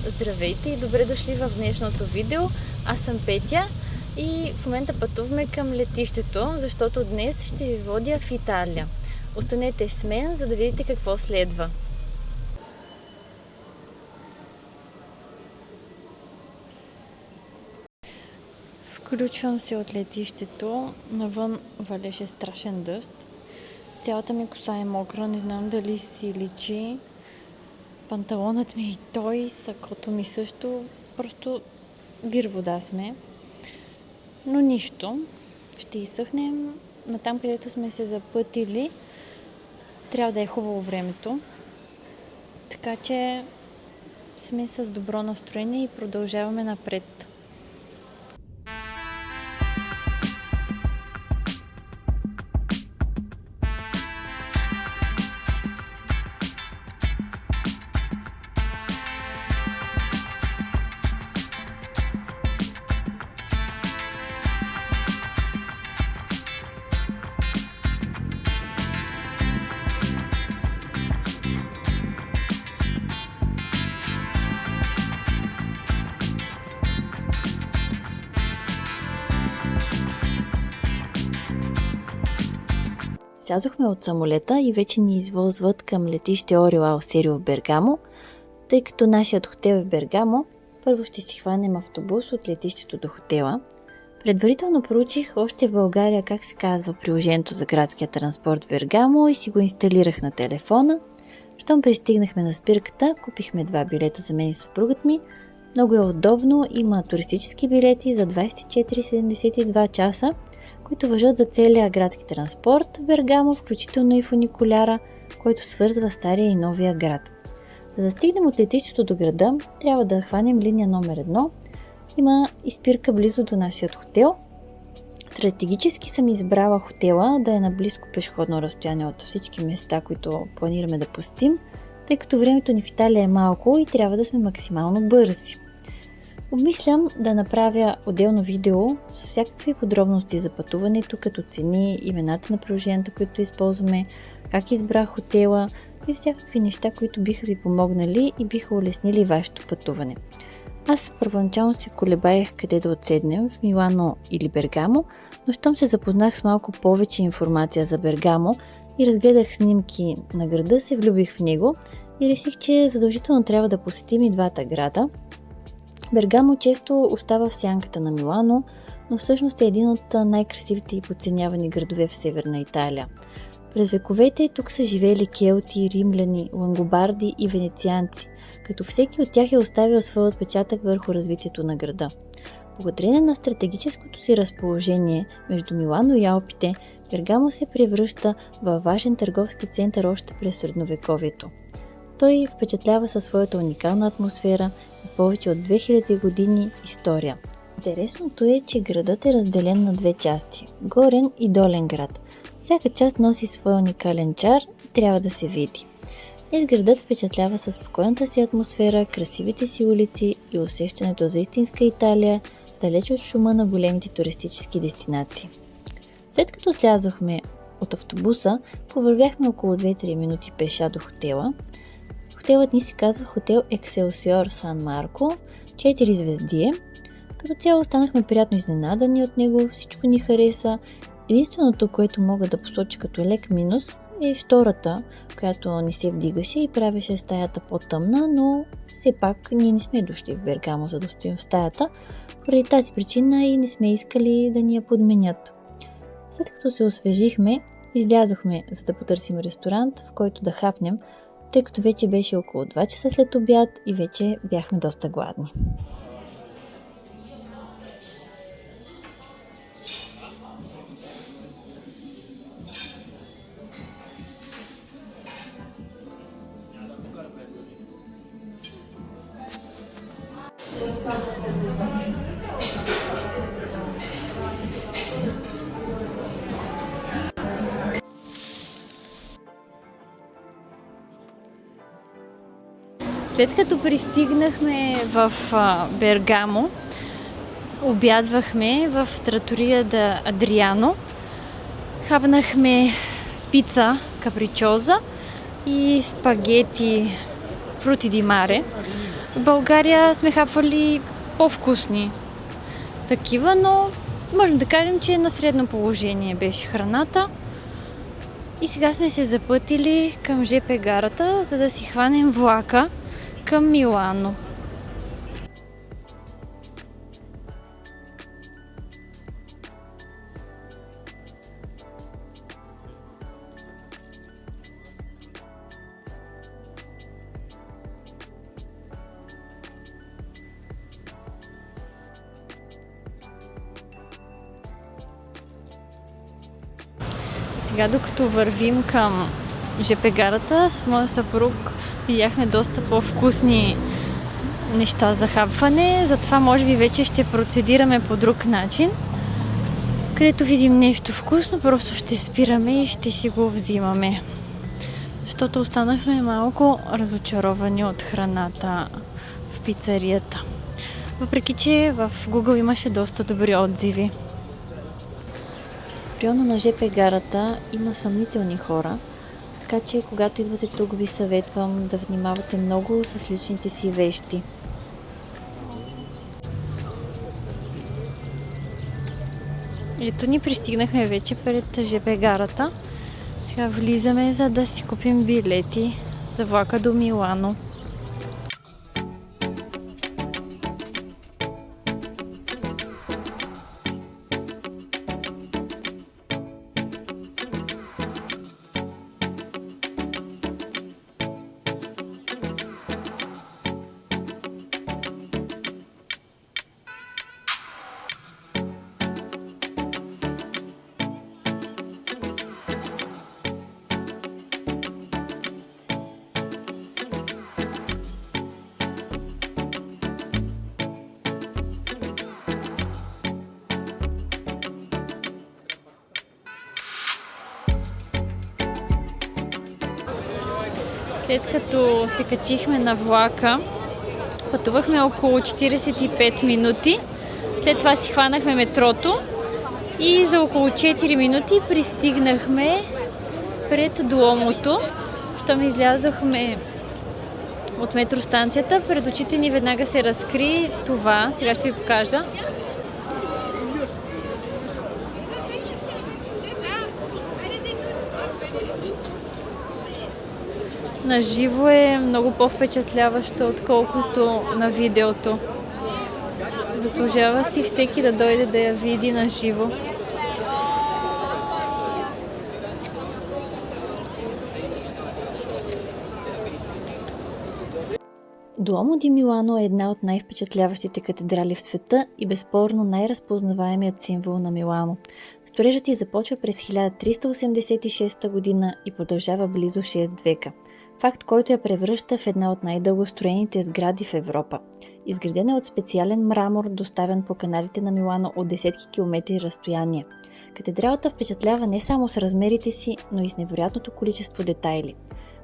Здравейте и добре дошли в днешното видео. Аз съм Петя и в момента пътуваме към летището, защото днес ще ви водя в Италия. Останете с мен, за да видите какво следва. Включвам се от летището. Навън валеше страшен дъжд. Цялата ми коса е мокра, не знам дали си личи. Панталонът ми и той, сакото ми също, просто вир вода сме. Но нищо, ще изсъхнем. Натам, където сме се запътили, трябва да е хубаво времето. Така че сме с добро настроение и продължаваме напред. Слязохме от самолета и вече ни извозват към летище Орио ал Серио в Бергамо. Тъй като нашият хотел е в Бергамо, първо ще си хванем автобус от летището до хотела. Предварително проучих още в България как се казва приложението за градския транспорт в Бергамо и си го инсталирах на телефона. Щом пристигнахме на спирката, купихме 2 билета за мен и съпругът ми. Много е удобно, има туристически билети за 24-72 часа, които важат за целия градски транспорт в Бергамо, включително и фуникуляра, който свързва стария и новия град. За да стигнем от летището до града, трябва да хванем линия номер 1. Има и спирка близо до нашия хотел. Стратегически съм избрала хотела да е на близко пешеходно разстояние от всички места, които планираме да посетим, тъй като времето ни в Италия е малко и трябва да сме максимално бързи. Обмислям да направя отделно видео с всякакви подробности за пътуването, като цени, имената на приложенията, които използваме, как избрах хотела и всякакви неща, които биха ви помогнали и биха улеснили вашето пътуване. Аз първоначално се колебаех къде да отседнем, в Милано или Бергамо, но щом се запознах с малко повече информация за Бергамо и разгледах снимки на града, се влюбих в него и реших, че задължително трябва да посетим и двата града. Бергамо често остава в сянката на Милано, но всъщност е един от най-красивите и подценявани градове в Северна Италия. През вековете тук са живели келти, римляни, лангобарди и венецианци, като всеки от тях е оставил своя отпечатък върху развитието на града. Благодарение на стратегическото си разположение между Милано и Алпите, Бергамо се превръща във важен търговски център още през средновековието. Той впечатлява със своята уникална атмосфера и повече от 2000 години история. Интересното е, че градът е разделен на две части – горен и долен град. Всяка част носи своя уникален чар и трябва да се види. Днес градът впечатлява със спокойната си атмосфера, красивите си улици и усещането за истинска Италия, далеч от шума на големите туристически дестинации. След като слязохме от автобуса, повървяхме около 2-3 минути пеша до хотела. Хотелът ни се казва Хотел Екселсиор Сан Марко, 4 звезди. Като цяло останахме приятно изненадани от него, всичко ни хареса. Единственото, което мога да посоча като лек минус, е штората, която не се вдигаше и правеше стаята по-тъмна, но все пак ние не сме дошли в Бергамо, за да стоим в стаята. Поради тази причина и не сме искали да ни я подменят. След като се освежихме, излязохме, за да потърсим ресторант, в който да хапнем, тъй като вече беше около 2 часа след обяд и вече бяхме доста гладни. След като пристигнахме в Бергамо, обядвахме в тратория да Адриано. Хапнахме пица капричоза и спагети фрути ди маре. В България сме хапвали по-вкусни такива, но можем да кажем, че на средно положение беше храната. И сега сме се запътили към ЖП гарата, за да си хванем влака към Милано. Сега, докато вървим към ЖП гарата, с моя съпруг видяхме доста по-вкусни неща за хапване, затова може би вече ще процедираме по друг начин. Където видим нещо вкусно, просто ще спираме и ще си го взимаме. Защото останахме малко разочаровани от храната в пицарията. Въпреки че в Google имаше доста добри отзиви. В района на ЖП гарата има съмнителни хора, така че когато идвате тук ви съветвам да внимавате много с личните си вещи. Ето ни пристигнахме вече пред ЖП гарата. Сега влизаме, за да си купим билети за влака до Милано. След като се качихме на влака, пътувахме около 45 минути. След това си хванахме метрото и за около 4 минути пристигнахме пред Дуомото. Щом излязохме от метростанцията, пред очите ни веднага се разкри това. Сега ще ви покажа. На живо е много по-впечатляваща, отколкото на видеото. Заслужава си всеки да дойде да я види на живо. Дуомо ди Милано е една от най-впечатляващите катедрали в света и безспорно най-разпознаваемият символ на Милано. Строежът й започва през 1386 година и продължава близо 6 века. Факт, който я превръща в една от най-дългостроените сгради в Европа. Изградена е от специален мрамор, доставен по каналите на Милано от десетки километри разстояние. Катедралата впечатлява не само с размерите си, но и с невероятното количество детайли.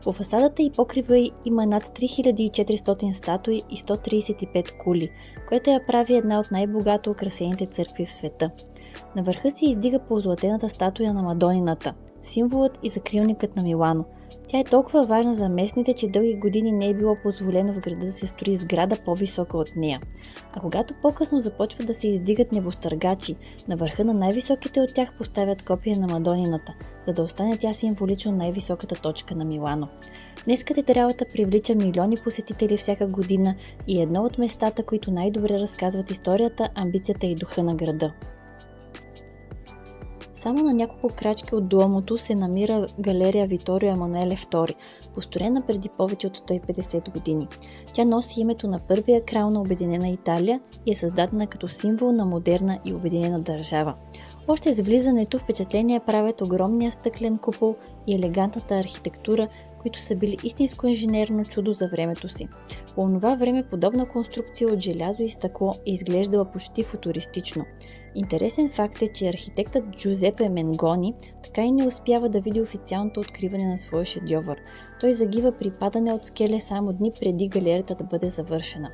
По фасадата и покрива й има над 3400 статуи и 135 кули, което я прави една от най-богато украсените църкви в света. На върха се издига позлатената статуя на Мадонината, символът и закрилникът на Милано. Тя е толкова важна за местните, че дълги години не е било позволено в града да се строи сграда по-висока от нея. А когато по-късно започват да се издигат небостъргачи, на върха на най-високите от тях поставят копия на Мадонината, за да остане тя символично най-високата точка на Милано. Днес катедралата привлича милиони посетители всяка година и е едно от местата, които най-добре разказват историята, амбицията и духа на града. Само на няколко крачки от Дуомото се намира галерия Виторио Емануеле II, построена преди повече от 150 години. Тя носи името на първия крал на Обединена Италия и е създадена като символ на модерна и обединена държава. Още с влизането впечатление правят огромния стъклен купол и елегантната архитектура, които са били истинско инженерно чудо за времето си. По онова време подобна конструкция от желязо и стъкло е изглеждала почти футуристично. Интересен факт е, че архитектът Джузепе Менгони така и не успява да види официалното откриване на своя шедьовър. Той загива при падане от скеле само дни преди галерията да бъде завършена.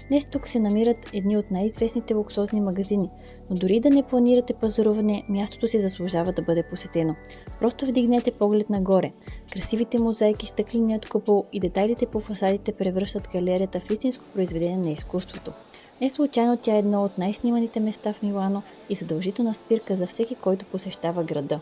Днес тук се намират едни от най-известните луксозни магазини, но дори да не планирате пазаруване, мястото си заслужава да бъде посетено. Просто вдигнете поглед нагоре. Красивите мозайки, стъкленият купол и детайлите по фасадите превръщат галерията в истинско произведение на изкуството. Не случайно тя е едно от най-сниманите места в Милано и задължителна спирка за всеки, който посещава града.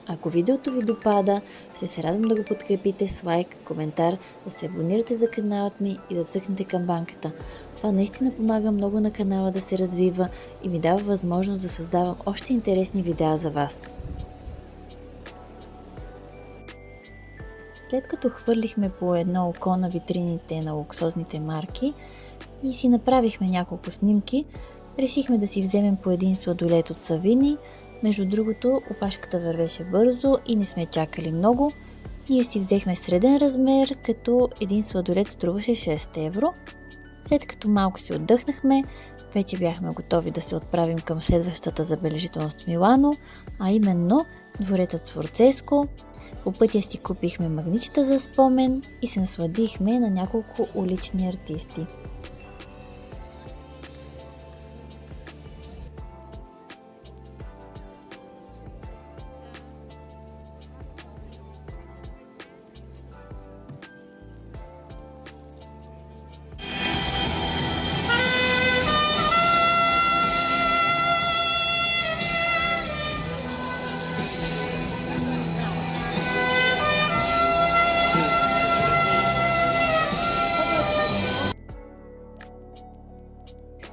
Ако видеото ви допада, ще се радвам да го подкрепите с лайк, коментар, да се абонирате за каналът ми и да цъкнете камбанката. Това наистина помага много на канала да се развива и ми дава възможност да създавам още интересни видеа за вас. След като хвърлихме по едно око на витрините на луксозните марки и си направихме няколко снимки, решихме да си вземем по един сладолед от Савини. Между другото, опашката вървеше бързо и не сме чакали много. Ние си взехме среден размер, като един сладолед струваше 6 евро. След като малко си отдъхнахме, вече бяхме готови да се отправим към следващата забележителност в Милано, а именно дворецът Сфорцеско. По пътя си купихме магничета за спомен и се насладихме на няколко улични артисти.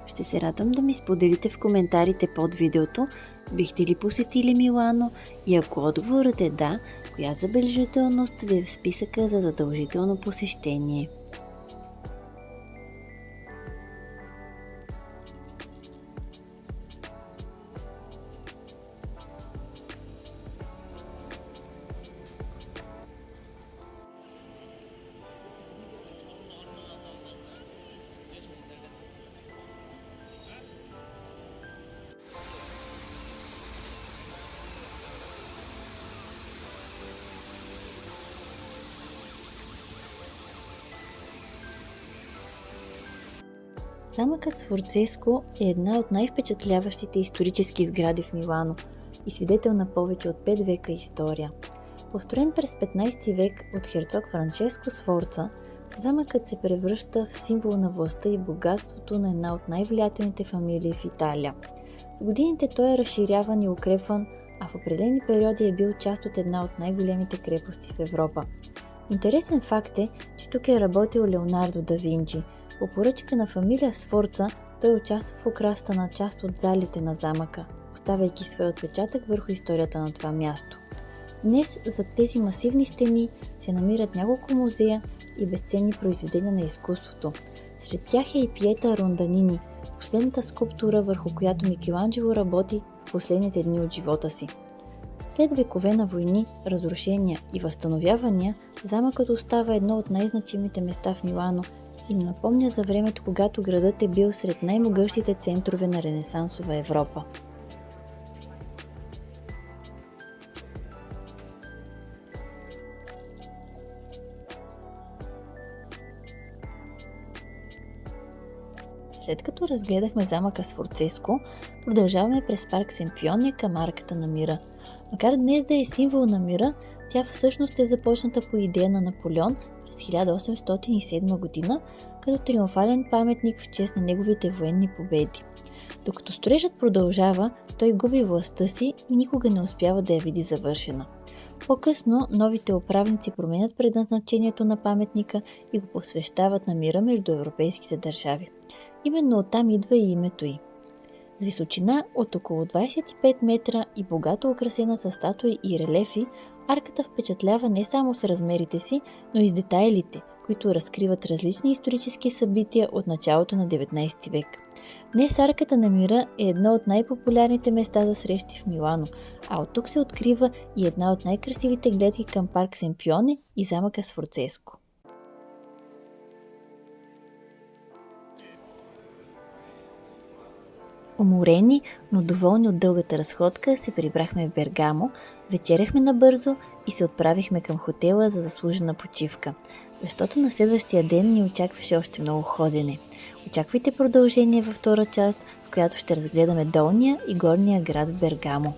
Ще се радвам да ми споделите в коментарите под видеото, бихте ли посетили Милано и ако отговорът е да, коя забележителност ви е в списъка за задължително посещение. Замъкът Сфорцеско е една от най-впечатляващите исторически сгради в Милано и свидетел на повече от 5 века история. Построен през 15 век от херцог Франческо Сфорца, замъкът се превръща в символ на властта и богатството на една от най-влиятелните фамилии в Италия. С годините той е разширяван и укрепван, а в определени периоди е бил част от една от най-големите крепости в Европа. Интересен факт е, че тук е работил Леонардо да Винчи. По поръчка на фамилия Сфорца той участва в украста на част от залите на замъка, оставяйки свой отпечатък върху историята на това място. Днес зад тези масивни стени се намират няколко музея и безценни произведения на изкуството. Сред тях е и Пиета Ронданини, последната скулптура, върху която Микеланджело работи в последните дни от живота си. След векове на войни, разрушения и възстановявания, замъкът остава едно от най-значимите места в Милано и напомня за времето, когато градът е бил сред най-могъщите центрове на ренесансова Европа. След като разгледахме замъка Сфорцеско, продължаваме през парк Семпионе към Арката на мира. Макар днес да е символ на мира, тя всъщност е започната по идея на Наполеон през 1807 година като триумфален паметник в чест на неговите военни победи. Докато строежът продължава, той губи властта си и никога не успява да я види завършена. По-късно новите управници променят предназначението на паметника и го посвещават на мира между европейските държави. Именно оттам идва и името й. С височина от около 25 метра и богато украсена с статуи и релефи, арката впечатлява не само с размерите си, но и с детайлите, които разкриват различни исторически събития от началото на 19 век. Днес Арката на мира е едно от най-популярните места за срещи в Милано, а от тук се открива и една от най-красивите гледки към парк Семпионе и замъка Сфорцеско. Уморени, но доволни от дългата разходка, се прибрахме в Бергамо, вечеряхме набързо и се отправихме към хотела за заслужена почивка, защото на следващия ден ни очакваше още много ходене. Очаквайте продължение във втора част, в която ще разгледаме долния и горния град в Бергамо.